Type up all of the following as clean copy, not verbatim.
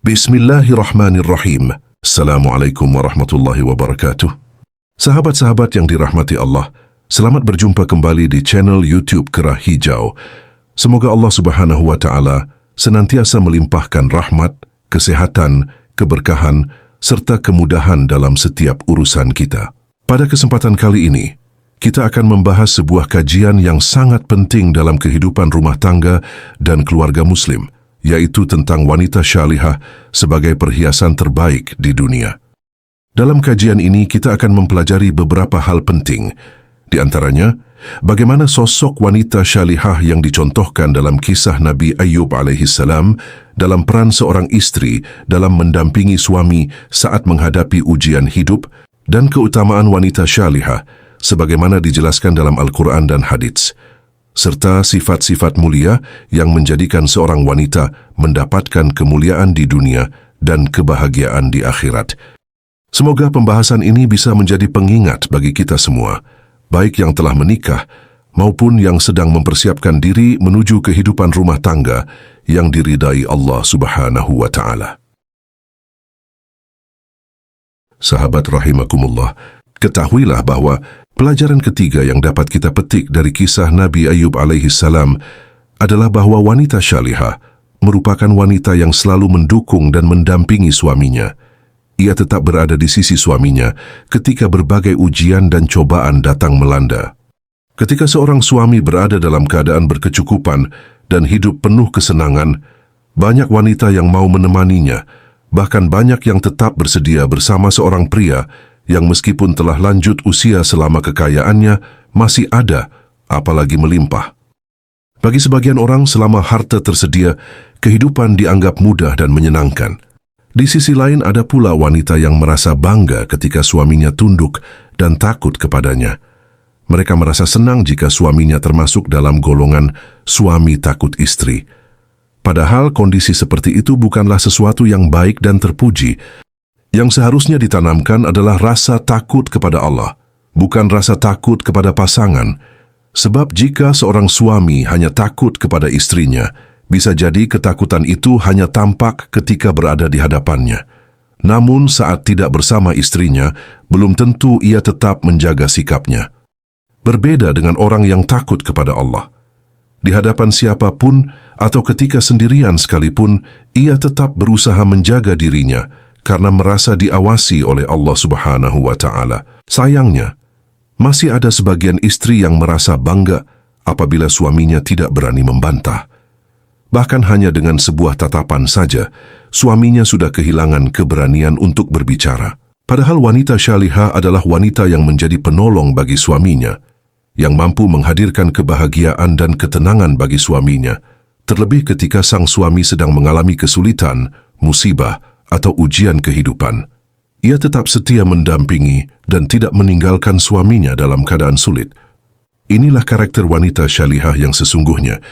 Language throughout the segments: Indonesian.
Bismillahirrahmanirrahim. Assalamualaikum warahmatullahi wabarakatuh. Sahabat-sahabat yang dirahmati Allah, selamat berjumpa kembali di channel YouTube Kerah Hijau. Semoga Allah Subhanahu wa Ta'ala senantiasa melimpahkan rahmat, kesehatan, keberkahan, serta kemudahan dalam setiap urusan kita. Pada kesempatan kali ini, kita akan membahas sebuah kajian yang sangat penting dalam kehidupan rumah tangga dan keluarga Muslim, yaitu tentang wanita syalihah sebagai perhiasan terbaik di dunia. Dalam kajian ini kita akan mempelajari beberapa hal penting, di antaranya bagaimana sosok wanita syalihah yang dicontohkan dalam kisah Nabi Ayyub alaihissalam dalam peran seorang istri dalam mendampingi suami saat menghadapi ujian hidup, dan keutamaan wanita syalihah sebagaimana dijelaskan dalam Al-Quran dan hadits, serta sifat-sifat mulia yang menjadikan seorang wanita mendapatkan kemuliaan di dunia dan kebahagiaan di akhirat. Semoga pembahasan ini bisa menjadi pengingat bagi kita semua, baik yang telah menikah maupun yang sedang mempersiapkan diri menuju kehidupan rumah tangga yang diridai Allah Subhanahu wa Ta'ala. Sahabat rahimakumullah, ketahuilah bahwa pelajaran ketiga yang dapat kita petik dari kisah Nabi Ayyub alaihissalam adalah bahwa wanita syalihah merupakan wanita yang selalu mendukung dan mendampingi suaminya. Ia tetap berada di sisi suaminya ketika berbagai ujian dan cobaan datang melanda. Ketika seorang suami berada dalam keadaan berkecukupan dan hidup penuh kesenangan, banyak wanita yang mau menemaninya, bahkan banyak yang tetap bersedia bersama seorang pria yang meskipun telah lanjut usia selama kekayaannya, masih ada, apalagi melimpah. Bagi sebagian orang, selama harta tersedia, kehidupan dianggap mudah dan menyenangkan. Di sisi lain ada pula wanita yang merasa bangga ketika suaminya tunduk dan takut kepadanya. Mereka merasa senang jika suaminya termasuk dalam golongan suami takut istri. Padahal kondisi seperti itu bukanlah sesuatu yang baik dan terpuji. Yang seharusnya ditanamkan adalah rasa takut kepada Allah, bukan rasa takut kepada pasangan. Sebab jika seorang suami hanya takut kepada istrinya, bisa jadi ketakutan itu hanya tampak ketika berada di hadapannya. Namun saat tidak bersama istrinya, belum tentu ia tetap menjaga sikapnya. Berbeda dengan orang yang takut kepada Allah. Di hadapan siapapun atau ketika sendirian sekalipun, ia tetap berusaha menjaga dirinya, karena merasa diawasi oleh Allah Subhanahu wa Ta'ala. Sayangnya, masih ada sebagian istri yang merasa bangga apabila suaminya tidak berani membantah. Bahkan hanya dengan sebuah tatapan saja, suaminya sudah kehilangan keberanian untuk berbicara. Padahal wanita syalihah adalah wanita yang menjadi penolong bagi suaminya, yang mampu menghadirkan kebahagiaan dan ketenangan bagi suaminya, terlebih ketika sang suami sedang mengalami kesulitan, musibah, atau ujian kehidupan. Ia tetap setia mendampingi dan tidak meninggalkan suaminya dalam keadaan sulit. Inilah karakter wanita syalihah yang sesungguhnya.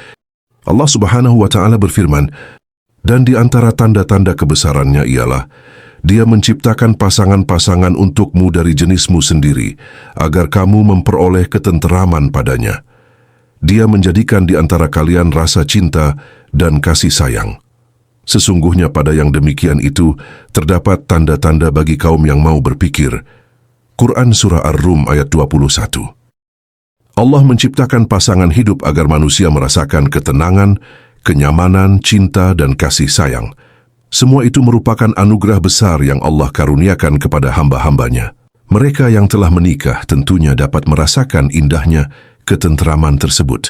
Allah Subhanahu wa Ta'ala berfirman, dan di antara tanda-tanda kebesarannya ialah, Dia menciptakan pasangan-pasangan untukmu dari jenismu sendiri, agar kamu memperoleh ketenteraman padanya. Dia menjadikan di antara kalian rasa cinta dan kasih sayang. Sesungguhnya pada yang demikian itu terdapat tanda-tanda bagi kaum yang mau berpikir. Quran Surah Ar-Rum ayat 21. Allah menciptakan pasangan hidup agar manusia merasakan ketenangan, kenyamanan, cinta, dan kasih sayang. Semua itu merupakan anugerah besar yang Allah karuniakan kepada hamba-hambanya. Mereka yang telah menikah tentunya dapat merasakan indahnya ketenteraman tersebut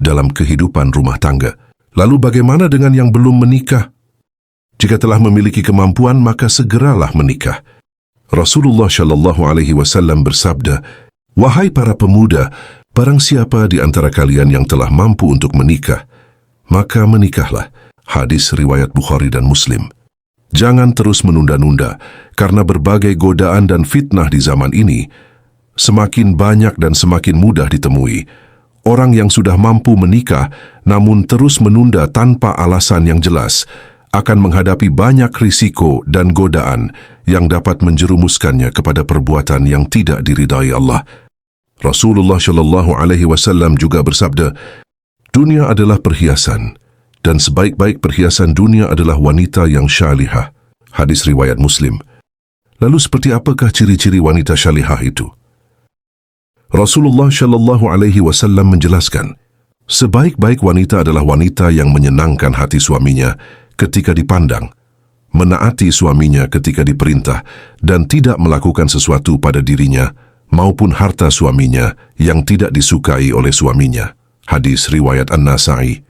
dalam kehidupan rumah tangga. Lalu bagaimana dengan yang belum menikah? Jika telah memiliki kemampuan, maka segeralah menikah. Rasulullah Shallallahu Alaihi Wasallam bersabda, "Wahai para pemuda, barang siapa di antara kalian yang telah mampu untuk menikah, maka menikahlah." Hadis riwayat Bukhari dan Muslim. Jangan terus menunda-nunda, karena berbagai godaan dan fitnah di zaman ini semakin banyak dan semakin mudah ditemui. Orang yang sudah mampu menikah namun terus menunda tanpa alasan yang jelas akan menghadapi banyak risiko dan godaan yang dapat menjerumuskannya kepada perbuatan yang tidak diridai Allah. Rasulullah Shallallahu Alaihi Wasallam juga bersabda, "Dunia adalah perhiasan, dan sebaik-baik perhiasan dunia adalah wanita yang syalihah. Hadis riwayat Muslim. Lalu seperti apakah ciri-ciri wanita syalihah itu? Rasulullah Shallallahu Alaihi Wasallam menjelaskan, sebaik-baik wanita adalah wanita yang menyenangkan hati suaminya ketika dipandang, menaati suaminya ketika diperintah, dan tidak melakukan sesuatu pada dirinya maupun harta suaminya yang tidak disukai oleh suaminya. Hadis riwayat An-Nasa'i.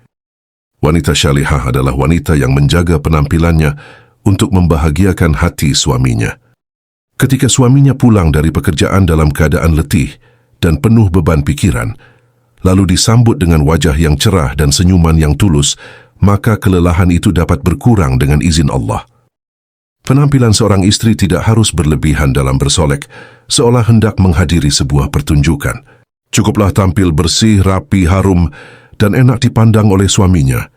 Wanita syalihah adalah wanita yang menjaga penampilannya untuk membahagiakan hati suaminya. Ketika suaminya pulang dari pekerjaan dalam keadaan letih dan penuh beban pikiran, lalu disambut dengan wajah yang cerah dan senyuman yang tulus, maka kelelahan itu dapat berkurang dengan izin Allah. Penampilan seorang istri tidak harus berlebihan dalam bersolek, seolah hendak menghadiri sebuah pertunjukan. Cukuplah tampil bersih, rapi, harum, dan enak dipandang oleh suaminya.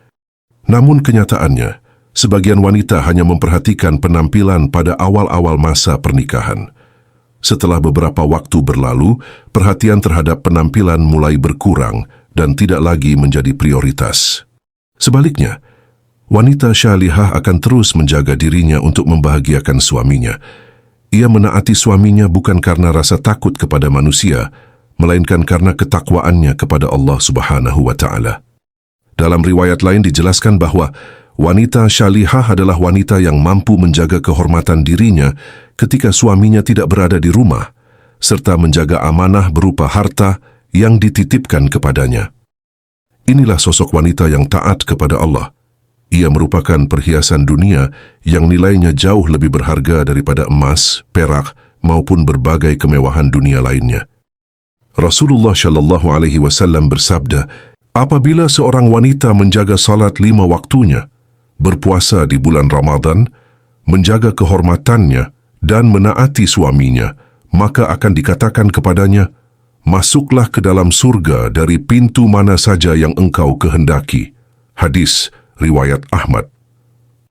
Namun kenyataannya, sebagian wanita hanya memperhatikan penampilan pada awal-awal masa pernikahan. Setelah beberapa waktu berlalu, perhatian terhadap penampilan mulai berkurang dan tidak lagi menjadi prioritas. Sebaliknya, wanita syalihah akan terus menjaga dirinya untuk membahagiakan suaminya. Ia menaati suaminya bukan karena rasa takut kepada manusia, melainkan karena ketakwaannya kepada Allah Subhanahu wa Ta'ala. Dalam riwayat lain dijelaskan bahwa wanita syalihah adalah wanita yang mampu menjaga kehormatan dirinya ketika suaminya tidak berada di rumah, serta menjaga amanah berupa harta yang dititipkan kepadanya. Inilah sosok wanita yang taat kepada Allah. Ia merupakan perhiasan dunia yang nilainya jauh lebih berharga daripada emas, perak, maupun berbagai kemewahan dunia lainnya. Rasulullah Shallallahu Alaihi Wasallam bersabda, apabila seorang wanita menjaga salat 5 waktunya, berpuasa di bulan Ramadan, menjaga kehormatannya, dan menaati suaminya, maka akan dikatakan kepadanya, masuklah ke dalam surga dari pintu mana saja yang engkau kehendaki. Hadis riwayat Ahmad.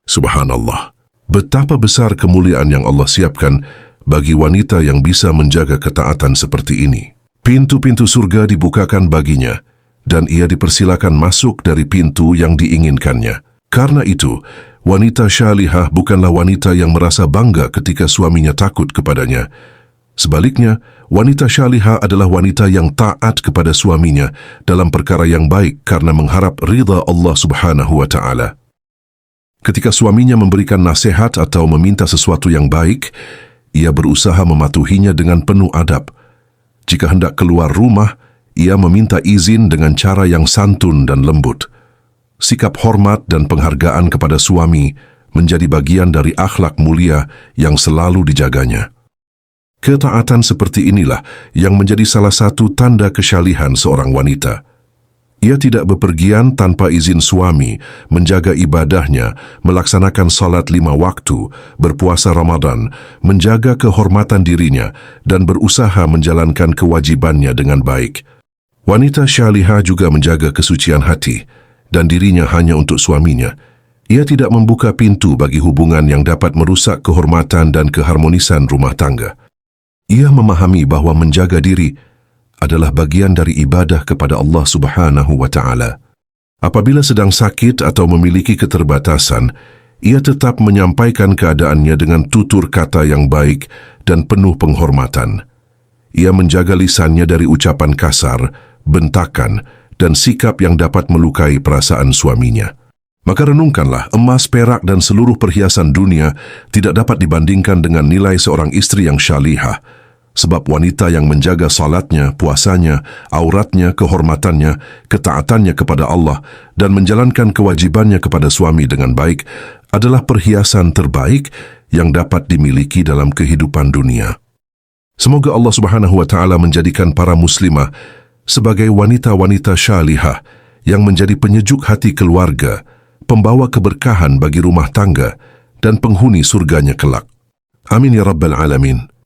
Subhanallah, betapa besar kemuliaan yang Allah siapkan bagi wanita yang bisa menjaga ketaatan seperti ini. Pintu-pintu surga dibukakan baginya, dan ia dipersilakan masuk dari pintu yang diinginkannya. Karena itu, wanita syalihah bukanlah wanita yang merasa bangga ketika suaminya takut kepadanya. Sebaliknya, wanita syalihah adalah wanita yang taat kepada suaminya dalam perkara yang baik karena mengharap ridha Allah Subhanahu wa Ta'ala. Ketika suaminya memberikan nasihat atau meminta sesuatu yang baik, ia berusaha mematuhinya dengan penuh adab. Jika hendak keluar rumah, ia meminta izin dengan cara yang santun dan lembut. Sikap hormat dan penghargaan kepada suami menjadi bagian dari akhlak mulia yang selalu dijaganya. Ketaatan seperti inilah yang menjadi salah satu tanda kesyalihan seorang wanita. Ia tidak bepergian tanpa izin suami, menjaga ibadahnya, melaksanakan salat 5 waktu, berpuasa Ramadan, menjaga kehormatan dirinya, dan berusaha menjalankan kewajibannya dengan baik. Wanita syalihah juga menjaga kesucian hati dan dirinya hanya untuk suaminya. Ia tidak membuka pintu bagi hubungan yang dapat merusak kehormatan dan keharmonisan rumah tangga. Ia memahami bahwa menjaga diri adalah bagian dari ibadah kepada Allah Subhanahu wa Ta'ala. Apabila sedang sakit atau memiliki keterbatasan, ia tetap menyampaikan keadaannya dengan tutur kata yang baik dan penuh penghormatan. Ia menjaga lisannya dari ucapan kasar, bentakan, dan sikap yang dapat melukai perasaan suaminya. Maka renungkanlah, emas, perak, dan seluruh perhiasan dunia tidak dapat dibandingkan dengan nilai seorang istri yang syalihah. Sebab wanita yang menjaga salatnya, puasanya, auratnya, kehormatannya, ketaatannya kepada Allah, dan menjalankan kewajibannya kepada suami dengan baik adalah perhiasan terbaik yang dapat dimiliki dalam kehidupan dunia. Semoga Allah Subhanahu wa Ta'ala menjadikan para muslimah sebagai wanita-wanita syalihah yang menjadi penyejuk hati keluarga, pembawa keberkahan bagi rumah tangga, dan penghuni surganya kelak. Amin ya Rabbal Alamin.